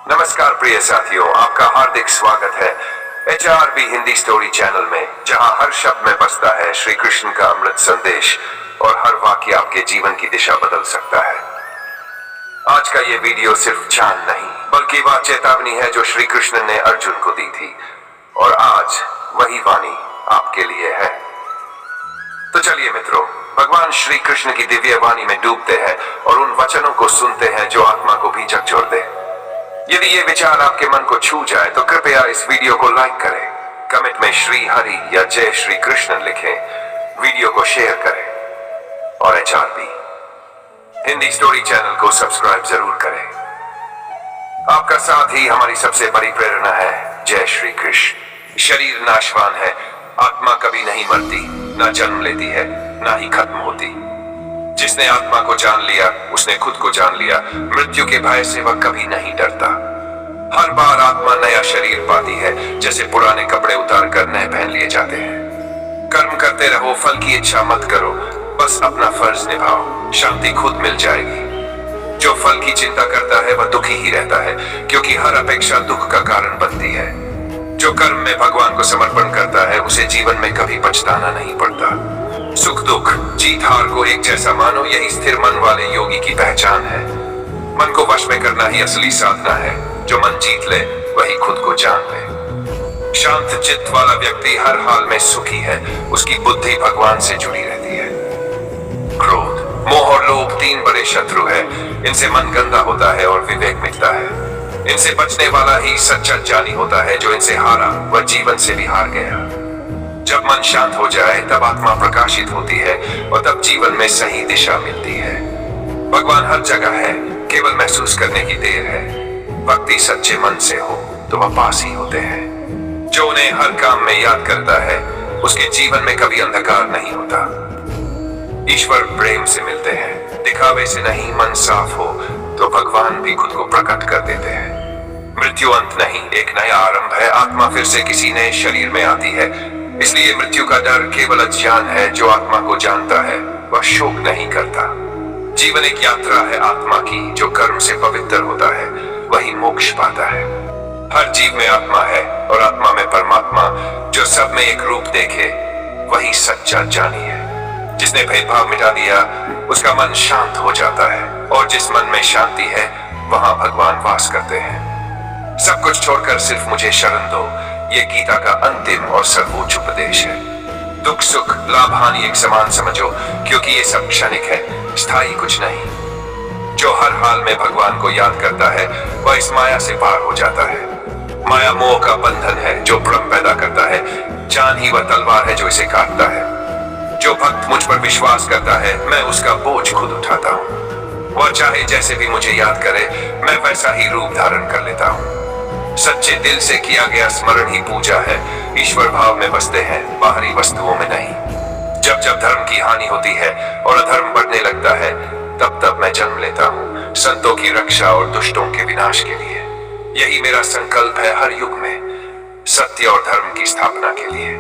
नमस्कार प्रिय साथियों, आपका हार्दिक स्वागत है HRB हिंदी स्टोरी चैनल में, जहां हर शब्द में बसता है श्री कृष्ण का अमृत संदेश और हर वाक्य आपके जीवन की दिशा बदल सकता है। आज का ये वीडियो सिर्फ ज्ञान नहीं बल्कि वह चेतावनी है जो श्री कृष्ण ने अर्जुन को दी थी, और आज वही वाणी आपके लिए है। तो चलिए मित्रों, भगवान श्री कृष्ण की दिव्य वाणी में डूबते हैं और उन वचनों को सुनते हैं जो आत्मा को भी झकझोर दे। यदि ये विचार आपके मन को छू जाए तो कृपया इस वीडियो को लाइक करें, कमेंट में श्री हरि या जय श्री कृष्ण लिखें, वीडियो को शेयर करें और HRB हिंदी स्टोरी चैनल को सब्सक्राइब जरूर करें। आपका साथ ही हमारी सबसे बड़ी प्रेरणा है। जय श्री कृष्ण। शरीर नाशवान है, आत्मा कभी नहीं मरती, ना जन्म लेती है, ना ही खत्म होती। जिसने आत्मा को जान लिया उसने खुद को जान लिया। मृत्यु के भय से वह कभी नहीं डरता। हर बार आत्मा नया शरीर पाती है, जैसे पुराने कपड़े उतार कर नए पहन लिए जाते हैं। कर्म करते रहो, फल की इच्छा मत करो, बस अपना फर्ज निभाओ, शांति खुद मिल जाएगी। जो फल की चिंता करता है वह दुखी ही रहता है, क्योंकि हर अपेक्षा दुख का कारण बनती है। जो कर्म में भगवान को समर्पण करता है उसे जीवन में कभी पछताना नहीं पड़ता। सुख दुख, जीत हार को एक जैसा मानो, यही स्थिर मन वाले योगी की पहचान है। मन को वश में करना ही असली साधना है। जो मन जीत ले वही खुद को जान ले। शांत चित्त वाला व्यक्ति हर हाल में सुखी है, उसकी बुद्धि भगवान से जुड़ी रहती है। क्रोध, मोह और लोभ तीन बड़े शत्रु है। इनसे मन गंदा होता है और विवेक मिटता है। इनसे बचने वाला ही सच्चा ज्ञानी होता है। जो इनसे हारा वह जीवन से भी हार गया। जब मन शांत हो जाए तब आत्मा प्रकाशित होती है और तब जीवन में सही दिशा मिलती है। भगवान हर जगह है, केवल महसूस करने की देर है। भक्ति सच्चे मन से हो तो वह पास ही होते हैं। जो उन्हें हर काम में याद करता है उसके जीवन में कभी अंधकार नहीं होता। ईश्वर प्रेम से मिलते हैं, दिखावे से नहीं। मन साफ हो तो भगवान भी खुद को प्रकट कर देते हैं। मृत्यु अंत नहीं, एक नया आरंभ है। आत्मा फिर से किसी नए शरीर में आती है, इसलिए मृत्यु का डर केवल अज्ञान है। जो आत्मा को जानता है वह शोक नहीं करता। जीवन एक यात्रा है आत्मा की। जो कर्म से पवित्र होता है वही मोक्ष पाता है। हर जीव में आत्मा है और आत्मा में परमात्मा। जो सब में एक रूप देखे वही सच्चा ज्ञानी है। जिसने भेदभाव मिटा दिया उसका मन शांत हो जाता है, और जिस मन में शांति है वहां भगवान वास करते हैं। सब कुछ छोड़कर सिर्फ मुझे शरण दो, ये गीता का अंतिम और सर्वोच्च उपदेश है। दुख सुख लाभ हानि एक समान समझो, क्योंकि ये सब क्षणिक है, स्थायी कुछ नहीं। जो हर हाल में भगवान को याद करता है वह इस माया से पार हो जाता है। माया मोह का बंधन है जो भ्रम पैदा करता है। जान ही वह तलवार है जो इसे काटता है। जो भक्त मुझ पर विश्वास करता है मैं उसका बोझ खुद उठाता हूँ। वह चाहे जैसे भी मुझे याद करे मैं वैसा ही रूप धारण कर लेता हूँ। सच्चे दिल से किया गया स्मरण ही पूजा है। ईश्वर भाव में बसते हैं, बाहरी वस्तुओं में नहीं। जब जब धर्म की हानि होती है और अधर्म बढ़ने लगता है तब तब मैं जन्म लेता हूँ, संतों की रक्षा और दुष्टों के विनाश के लिए। यही मेरा संकल्प है हर युग में, सत्य और धर्म की स्थापना के लिए।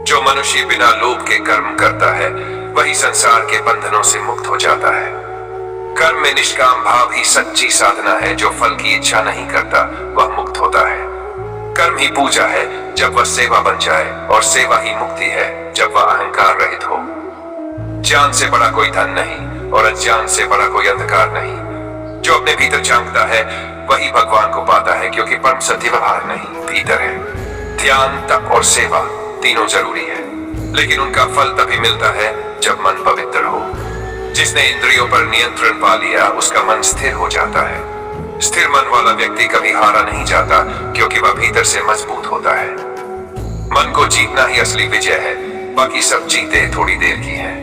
जो मनुष्य बिना लोभ के कर्म करता है वही संसार के बंधनों से मुक्त हो जाता है। कर्म में निष्काम भाव ही सच्ची साधना है। जो फल की इच्छा नहीं करता वह मुक्त होता है। कर्म ही पूजा है जब वह सेवा बन जाए, और सेवा ही मुक्ति है जब वह अहंकार रहित हो। ज्ञान से बड़ा कोई धन नहीं और अज्ञान से बड़ा कोई अंधकार नहीं। जो अपने भीतर झांकता है वही भगवान को पाता है, क्योंकि परम सत्य बाहर नहीं भीतर है। ध्यान, तप और सेवा तीनों जरूरी है, लेकिन उनका फल तभी मिलता है जब मन पवित्र हो। जिसने इंद्रियों पर नियंत्रण पा लिया उसका मन स्थिर हो जाता है। स्थिर मन वाला व्यक्ति कभी हारा नहीं जाता, क्योंकि वह भीतर से मजबूत होता है। मन को जीतना ही असली विजय है, बाकी सब जीते थोड़ी देर की है।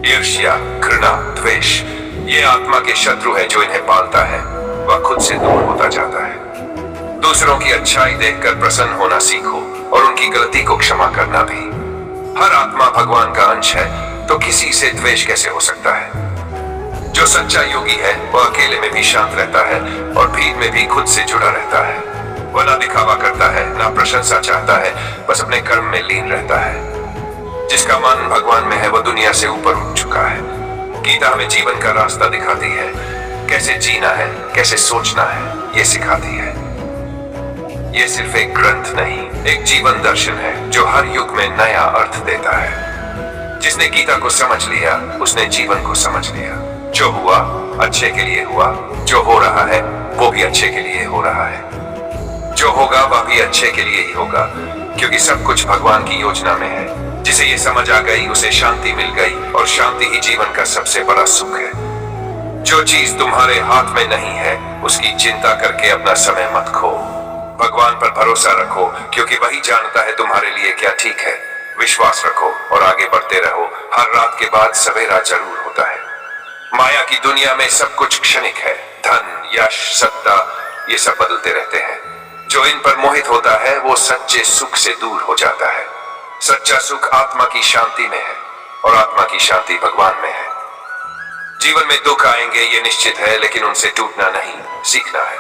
ईर्ष्या, घृणा, द्वेष ये आत्मा के शत्रु है। जो इन्हें पालता है वह खुद से दूर होता जाता है। दूसरों की अच्छाई देखकर प्रसन्न होना सीखो और उनकी गलती को क्षमा करना भी। हर आत्मा भगवान का अंश है, तो किसी से द्वेष कैसे हो सकता है। जो सच्चा योगी है वह अकेले में भी शांत रहता है और भीड़ में भी खुद से जुड़ा रहता है। वह ना दिखावा करता है, ना प्रशंसा चाहता है, बस अपने कर्म में लीन रहता है। जिसका मन भगवान में है वह दुनिया से ऊपर उठ चुका है। गीता हमें जीवन का रास्ता दिखाती है। कैसे जीना है, कैसे सोचना है, ये सिखाती है। ये सिर्फ एक ग्रंथ नहीं, एक जीवन दर्शन है जो हर युग में नया अर्थ देता है। जिसने गीता को समझ लिया उसने जीवन को समझ लिया। जो हुआ अच्छे के लिए हुआ, जो हो रहा है वो भी अच्छे के लिए हो रहा है, जो होगा वह भी अच्छे के लिए ही होगा, क्योंकि सब कुछ भगवान की योजना में है। जिसे ये समझ आ गई उसे शांति मिल गई, और शांति ही जीवन का सबसे बड़ा सुख है। जो चीज तुम्हारे हाथ में नहीं है उसकी चिंता करके अपना समय मत खो। भगवान पर भरोसा रखो, क्योंकि वही जानता है तुम्हारे लिए क्या ठीक है। विश्वास रखो और आगे बढ़ते रहो। हर रात के बाद सवेरा जरूर होता है। माया की दुनिया में सब कुछ क्षणिक है। धन, यश, सत्ता, ये सब बदलते रहते हैं। जो इन पर मोहित होता है वो सच्चे सुख से दूर हो जाता है। सच्चा सुख आत्मा की शांति में है, और आत्मा की शांति भगवान में है। जीवन में दुख आएंगे ये निश्चित है, लेकिन उनसे टूटना नहीं, सीखना है।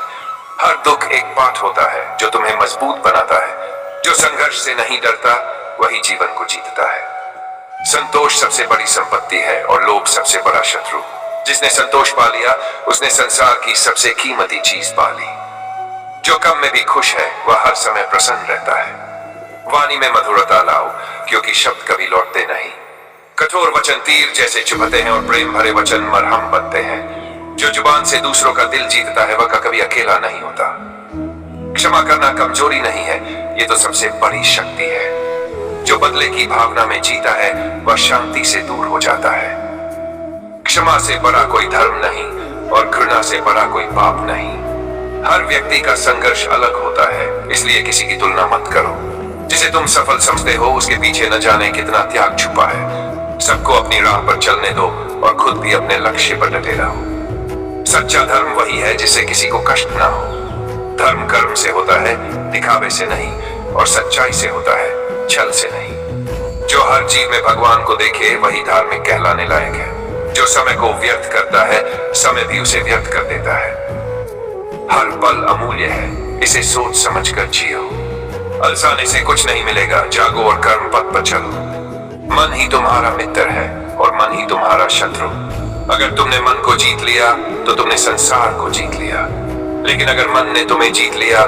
हर दुख एक पाठ होता है जो तुम्हें मजबूत बनाता है। जो संघर्ष से नहीं डरता वही जीवन को जीतता है। संतोष सबसे बड़ी संपत्ति है और लोभ सबसे बड़ा शत्रु। जिसने संतोष पा लिया उसने संसार की सबसे कीमती चीज पा ली। जो कम में भी खुश है वह हर समय प्रसन्न रहता है। वाणी में मधुरता लाओ, क्योंकि शब्द कभी लौटते नहीं। कठोर वचन तीर जैसे चुभते हैं और प्रेम भरे वचन मरहम बनते हैं। जो जुबान से दूसरों का दिल जीतता है वह कभी अकेला नहीं होता। क्षमा करना कमजोरी नहीं है, ये तो सबसे बड़ी शक्ति है। जो बदले की भावना में जीता है वह शांति से दूर हो जाता है। क्षमा से बड़ा कोई धर्म नहीं, और घृणा से बड़ा कोई पाप नहीं। हर व्यक्ति का संघर्ष अलग होता है, इसलिए किसी की तुलना मत करो। जिसे तुम सफल समझते हो उसके पीछे न जाने कितना त्याग छुपा है। सबको अपनी राह पर चलने दो और खुद भी अपने लक्ष्य पर डटे रहो। सच्चा धर्म वही है जिससे किसी को कष्ट ना हो। धर्म कर्म से होता है, दिखावे से नहीं, और सच्चाई से होता है, छल से नहीं। जो हर चीज में भगवान को देखे वही धार्मिक कहलाने लायक है। जो समय को व्यर्थ करता है समय भी उसे व्यर्थ कर देता है। हर पल अमूल्य है, इसे सोच समझ कर जियो। अलसाने से कुछ नहीं मिलेगा, जागो और कर्म पथ पर चलो। मन ही तुम्हारा मित्र है और मन ही तुम्हारा शत्रु। अगर तुमने मन को जीत लिया तो तुमने संसार को जीत लिया, लेकिन अगर मन ने तुम्हें जीत लिया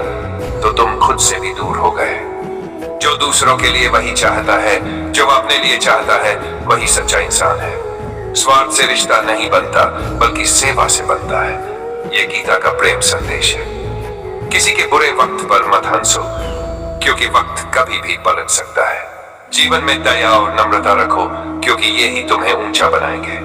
तो तुम खुद से भी दूर हो गए। जो दूसरों के लिए वही चाहता है, जो अपने लिए चाहता है वही सच्चा इंसान है। स्वार्थ से रिश्ता नहीं बनता बल्कि सेवा से बनता है। ये गीता का प्रेम संदेश है। किसी के बुरे वक्त पर मत हंसो, क्योंकि वक्त कभी भी पलट सकता है। जीवन में दया और नम्रता रखो, क्योंकि ये ही तुम्हें ऊंचा बनाएंगे।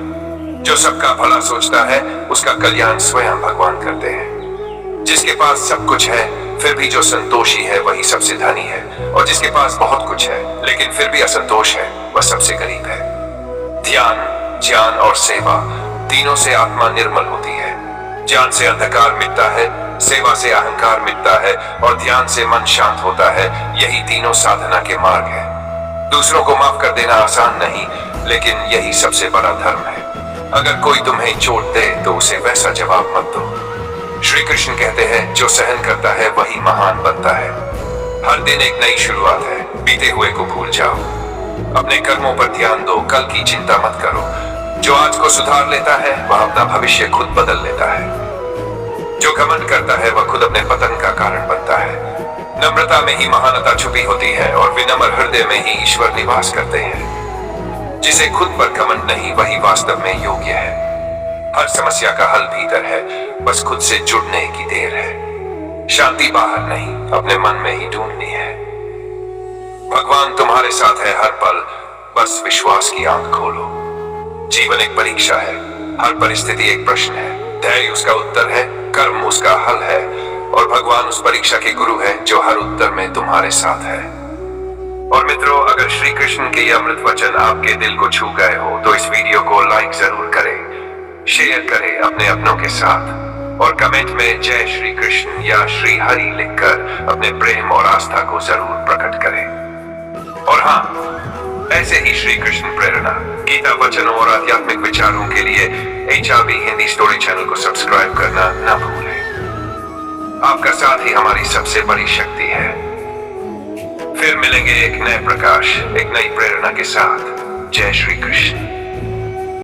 जो सबका भला सोचता है उसका कल्याण स्वयं भगवान करते हैं। जिसके पास सब कुछ है फिर भी जो संतोषी है वही सबसे धनी है, और जिसके पास बहुत कुछ है लेकिन फिर भी असंतोष है वह सबसे गरीब है। ध्यान, ज्ञान और सेवा तीनों से आत्मा निर्मल होती है। ज्ञान से अंधकार मिटता है, सेवा से अहंकार मिटता है, और ध्यान से मन शांत होता है। यही तीनों साधना के मार्ग है। दूसरों को माफ कर देना आसान नहीं, लेकिन यही सबसे बड़ा धर्म है। अगर कोई तुम्हें चोट दे तो उसे वैसा जवाब मत दो। श्री कृष्ण कहते हैं जो सहन करता है वही महान बनता है। हर दिन एक नई शुरुआत है, बीते हुए को भूल जाओ। अपने कर्मों पर ध्यान दो, कल की चिंता मत करो। जो आज को सुधार लेता है वह अपना भविष्य खुद बदल लेता है। जो घमंड करता है वह खुद अपने पतन का कारण बनता है। नम्रता में ही महानता छुपी होती है, और विनम्र हृदय में ही ईश्वर निवास करते हैं। जिसे खुद पर घमंड नहीं वही वास्तव में योग्य है। हर समस्या का हल भीतर है, बस खुद से जुड़ने की देर है। शांति बाहर नहीं, अपने मन में ही ढूंढनी है। भगवान तुम्हारे साथ है हर पल, बस विश्वास की आंख खोलो। जीवन एक परीक्षा है, हर परिस्थिति एक प्रश्न है। धैर्य उसका उत्तर है, कर्म उसका हल है, और भगवान उस परीक्षा के गुरु है जो हर उत्तर में तुम्हारे साथ है। और मित्रों, अगर श्री कृष्ण के ये अमृत वचन आपके दिल को छू गए हो तो इस वीडियो को लाइक जरूर करें, शेयर करें अपने अपनों के साथ, और कमेंट में जय श्री कृष्ण या श्री हरि लिखकर अपने प्रेम और आस्था को जरूर प्रकट करें। और हाँ, ऐसे ही श्री कृष्ण प्रेरणा, गीता वचनों और आध्यात्मिक विचारों के लिए HRB हिंदी स्टोरी चैनल को सब्सक्राइब करना न भूलें। आपका साथ ही हमारी सबसे बड़ी शक्ति है। फिर मिलेंगे एक नए प्रकाश, एक नई प्रेरणा के साथ। जय श्री कृष्ण।